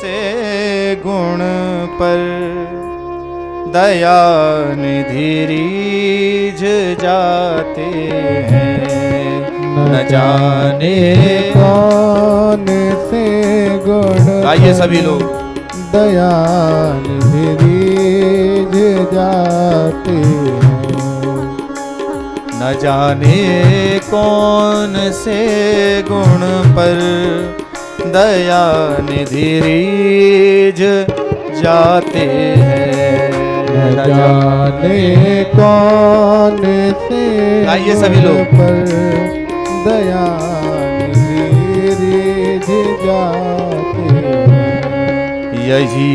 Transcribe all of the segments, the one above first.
से गुण पर दया निधि रीझ जाते हैं। न जाने कौन से गुण आइए सभी लोग दया निधि रीझ जाते हैं। न जाने कौन से गुण पर दया निधि रीझ जाते हैं। न जाने कौन से आइए सभी लोग पर दया निधि रीझ जाते हैं। यही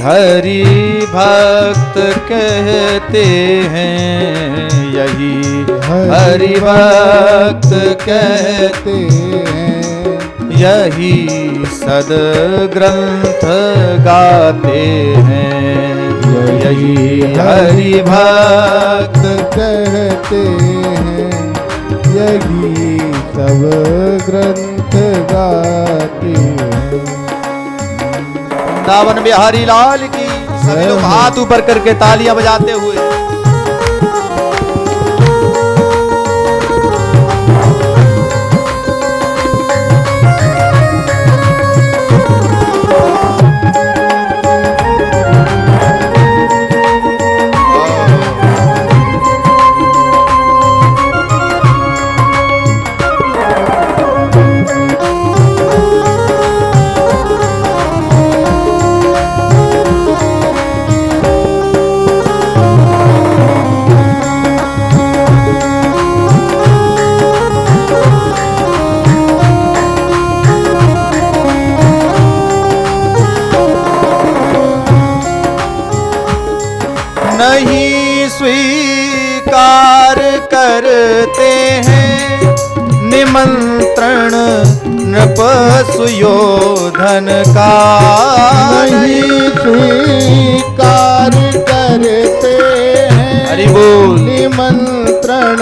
हरि भक्त कहते हैं, यही हरि भक्त कहते हैं। यही सदग्रंथ गाते हैं। यही हरि भक्त कहते हैं। यही सब ग्रंथ गाते हैं। वृंदावन बिहारी लाल की। सभी लोग हाथ ऊपर करके तालियां बजाते हुए नहीं स्वीकार करते हैं निमंत्रण नृप सुयोधन का। नहीं स्वीकार करते हैं हरि बोल। निमंत्रण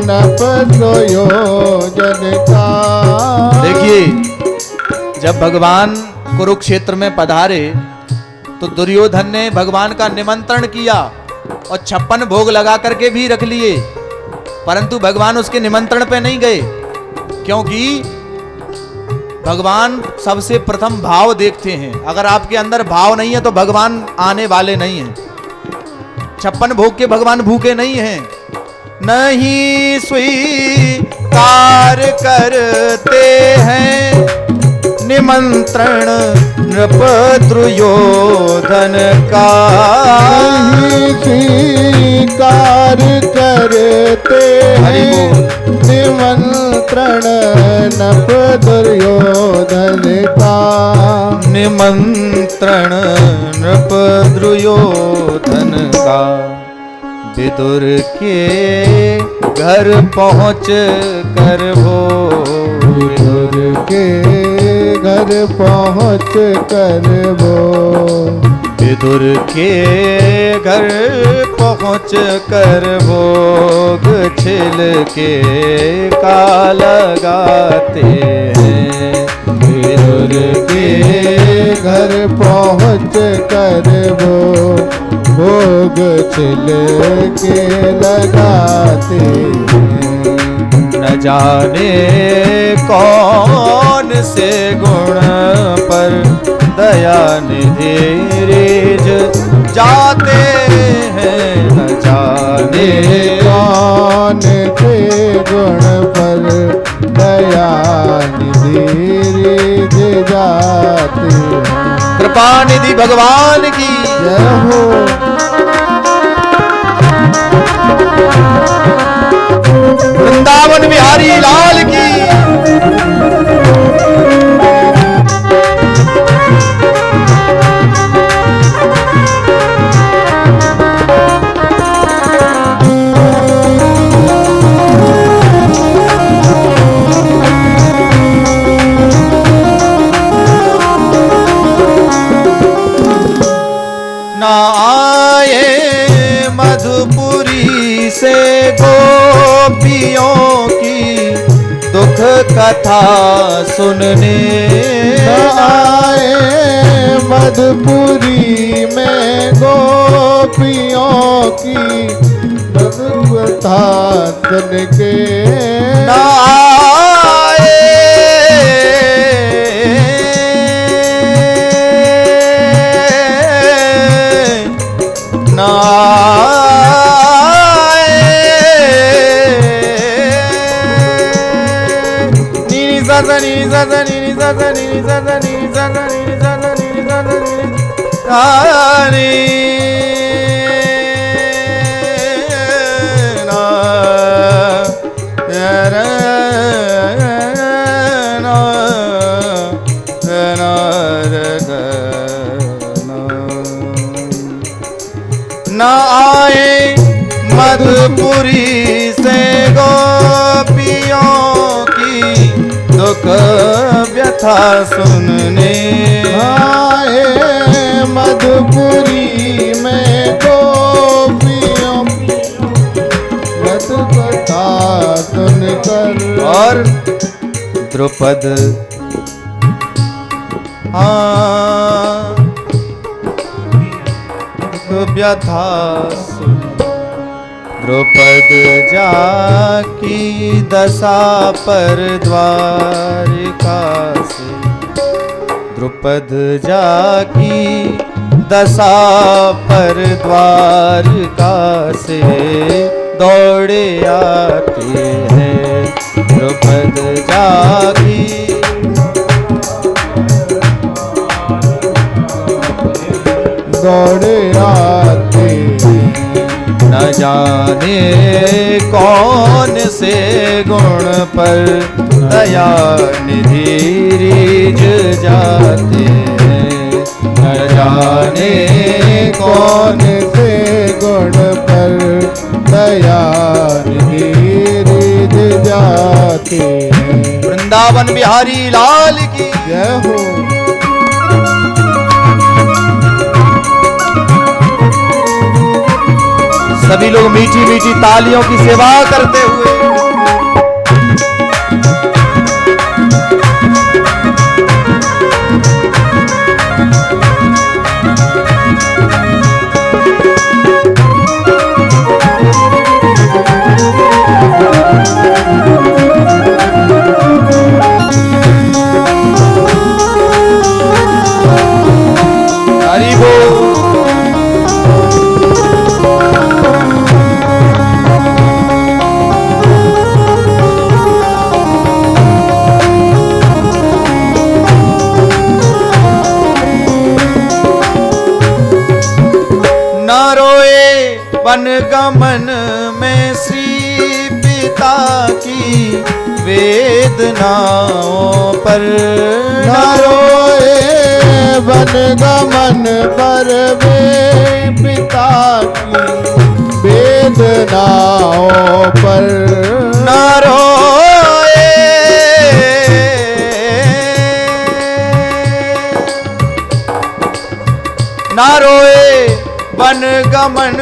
नृप सुयोधन का। देखिए जब भगवान कुरुक्षेत्र में पधारे तो दुर्योधन ने भगवान का निमंत्रण किया और 56 भोग लगा करके भी रख लिए, परंतु भगवान उसके निमंत्रण पे नहीं गए, क्योंकि भगवान सबसे प्रथम भाव देखते हैं। अगर आपके अंदर भाव नहीं है तो भगवान आने वाले नहीं हैं। 56 भोग के भगवान भूखे नहीं हैं। नहीं स्वीकार करते हैं निमंत्रण नृप दुर्योधन का। नहीं स्वीकार करते हैं निमंत्रण नृप दुर्योधन का। निमंत्रण नृप दुर्योधन का। विदुर के घर पहुँच कर वो विदुर के घर पहुँच कर वो विदुर के घर पहुँच कर भोग छिल के का लगाते हैं। विदुर के घर पहुँच कर वो भोग छिल के लगाते हैं। न जाने कौन से गुण पर दया निधि रीझ जाते हैं। न जाने कौन से गुण पर दया निधि रीझ जाते हैं। कृपा निधि भगवान की जय हो। वृंदावन बिहारी लाल की। ना आए मधुपुरी से गोपियों की दुख कथा सुनने। न आए मधुपुरी में गोपियों की मधुकथा सुन के ना आए ना आए नी सा सा नी सा सा नी सा सा नी सा सा नी सा सा नी सा सा नी सा सा नी न आए मधुपुरी से गोपियों की दुख व्यथा सुनने आए मधुपुरी में गोपियों की मधुकथा सुनकर और द्रुपद व्यथा सुन द्रुपद जाकी दशा पर द्वारिका से द्रुपद जाकी दशा पर द्वारिका से दौड़े आते हैं द्रुपद जाकी दौड़े आते न जाने कौन से गुण पर दया निधि रीझ जाते हैं न जाने कौन से गुण पर दया निधि रीझ जाते हैं। वृंदावन बिहारी लाल की जय हो। सभी लोग मीठी मीठी तालियों की सेवा करते हुए हरि बोल। वन गमन में श्री पिता की वेदनाओं पर न रोए वन गमन पर वे पिता की वेदनाओं पर न रोए न रोए वन गमन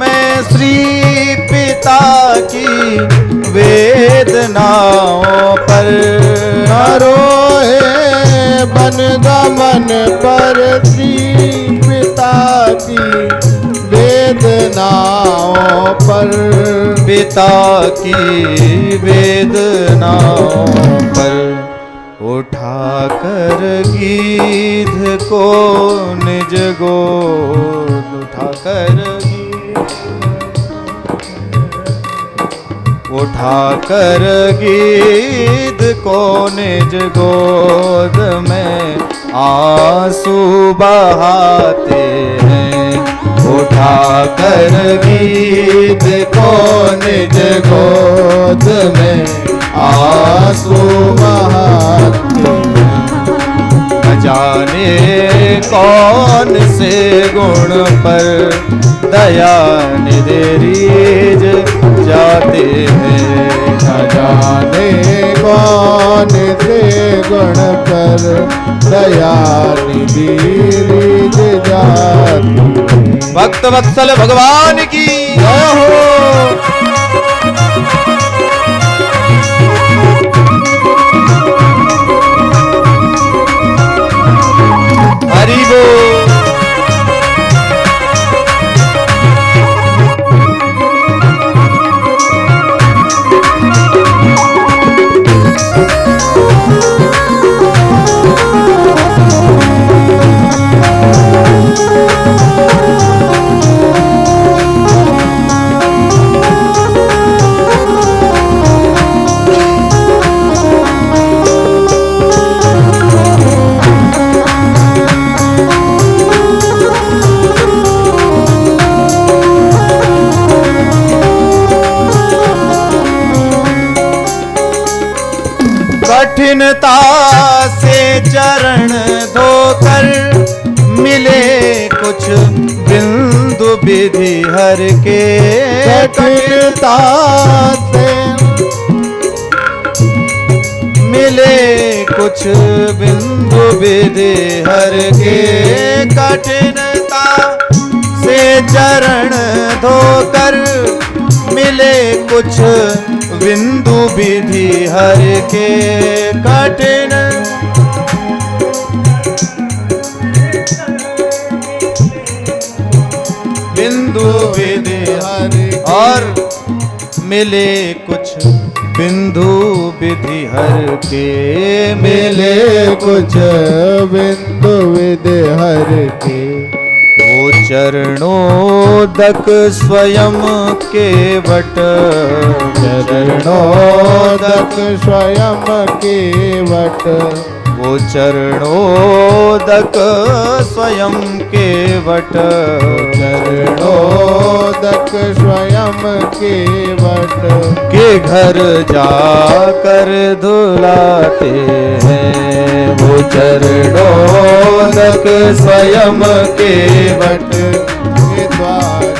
में श्री पिता की वेदनाओं पर न रोए वन गमन पर श्री पिता की वेदनाओं पर पिता की वेदनाओं पर उठा कर गीध को निज गोद उठा कर गीध को निज गोद में आंसू बहाते हैं उठा कर गीध को निज गोद में आंसू बहाते न जाने कौन से गुण पर दया निधि रीझ जाते हैं न जाने कौन से गुण पर दया निधि रीझ जाती। भक्त वत्सल भगवान की जय हो। हरि बोल। कठिनता से चरण धोकर मिले कुछ बिंदु विधि हर के। कठिनता से मिले कुछ बिंदु विधि हर के। कठिनता से चरण धोकर मिले कुछ बिंदु विधि हर के। कठिन बिंदु विधि हर और मिले कुछ बिंदु विधि हर के। मिले कुछ बिंदु विधि हर के। वो चरणोदक स्वयं के वट। चरणोदक स्वयं के वट। वो चरणोदक स्वयं के वट। चरणोदक स्वयं के वट। के घर जाकर धुलाते हैं। वो चरणोदक स्वयं के वट के द्वार।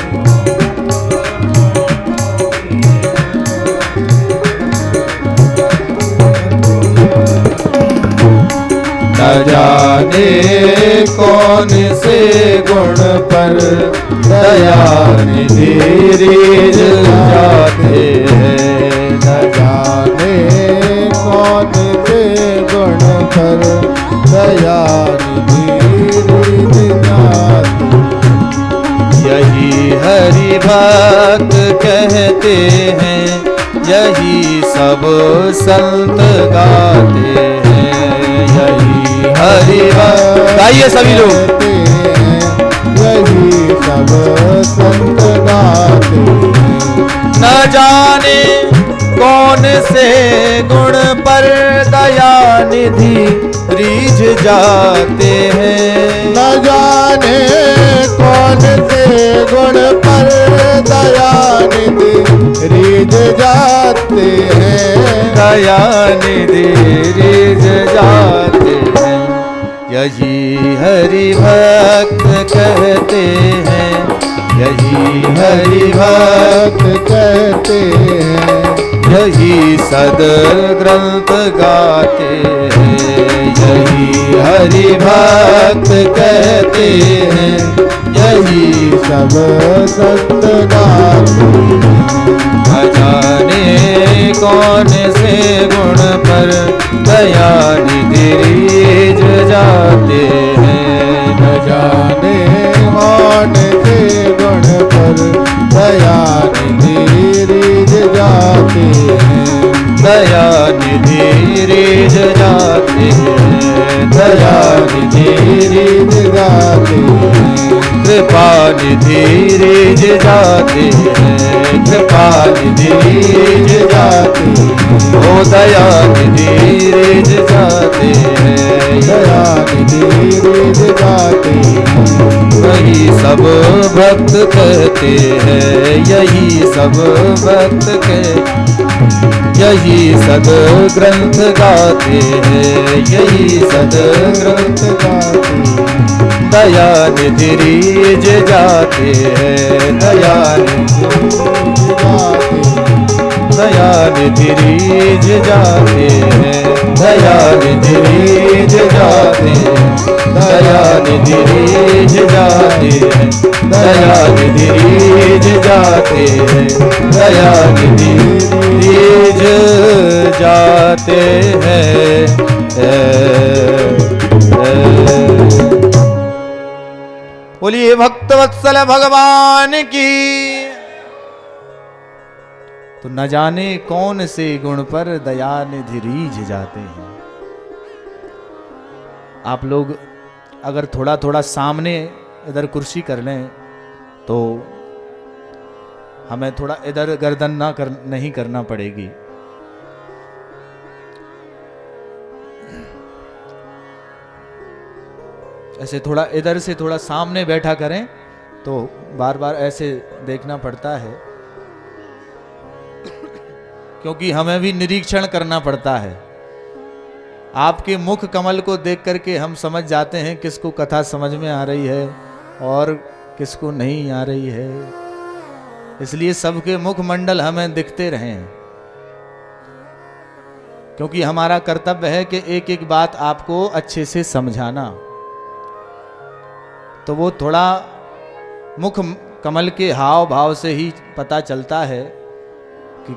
न जाने कौन से गुण पर दया निधि रीझ जाते हैं। न जाने कौन से गुण पर दया निधि रीझ जाते। यही हरि भक्त कहते हैं, यही सब संत गाते हैं। यही हरि भक्त गाइए सभी लोग। यही सब संत गाते हैं। न जाने कौन से गुण पर दया निधि रीझ जाते हैं। न जाने कौन से गुण पर दया निधि रीझ जाते हैं। दया निधि रीझ जाते हैं। यही हरि भक्त कहते हैं, यही हरि भक्त कहते हैं। यही सद ग्रंथ गाते हैं। यही हरि भक्त कहते हैं, यही सब संत गाते हैं। न जाने कौन से गुण पर दया निधि रीझ जाते हैं। न जाने कौन से गुण पर दया निधि रीझ जाते हैं। दया निधि रीझ जाते हैं। दया निधि रीझ जाते हैं। कृपा निधि रीझ जाते हैं। कृपा निधि रीझ जाते हैं। ओ दया निधि रीझ जाते हैं। दया निधि रीझ जाते हैं। वही सब भक्त कहते हैं, यही सब भक्त के। यही सद ग्रंथ गाते हैं, यही सद ग्रंथ गाते हैं। दया निधि रीझ जाते हैं। दया निधि जाते हैं। दया निधि रीझ जाते हैं। दया निधि रीझ जाते हैं। दया निधि रीझ जाते हैं। दया निधि रीझ जाते हैं। दया निधि रीझ जाते हैं। बोलिए भक्तवत्सल भगवान की। तो न जाने कौन से गुण पर दया निधि रीझ जाते हैं। आप लोग अगर थोड़ा थोड़ा सामने इधर कुर्सी कर लें तो हमें थोड़ा इधर गर्दन नहीं करना पड़ेगी। ऐसे थोड़ा इधर से थोड़ा सामने बैठा करें तो बार बार ऐसे देखना पड़ता है, क्योंकि हमें भी निरीक्षण करना पड़ता है। आपके मुख कमल को देख करके हम समझ जाते हैं किसको कथा समझ में आ रही है और किसको नहीं आ रही है। इसलिए सबके मुख मंडल हमें दिखते रहें, क्योंकि हमारा कर्तव्य है कि एक एक बात आपको अच्छे से समझाना। तो वो थोड़ा मुख कमल के हाव भाव से ही पता चलता है कि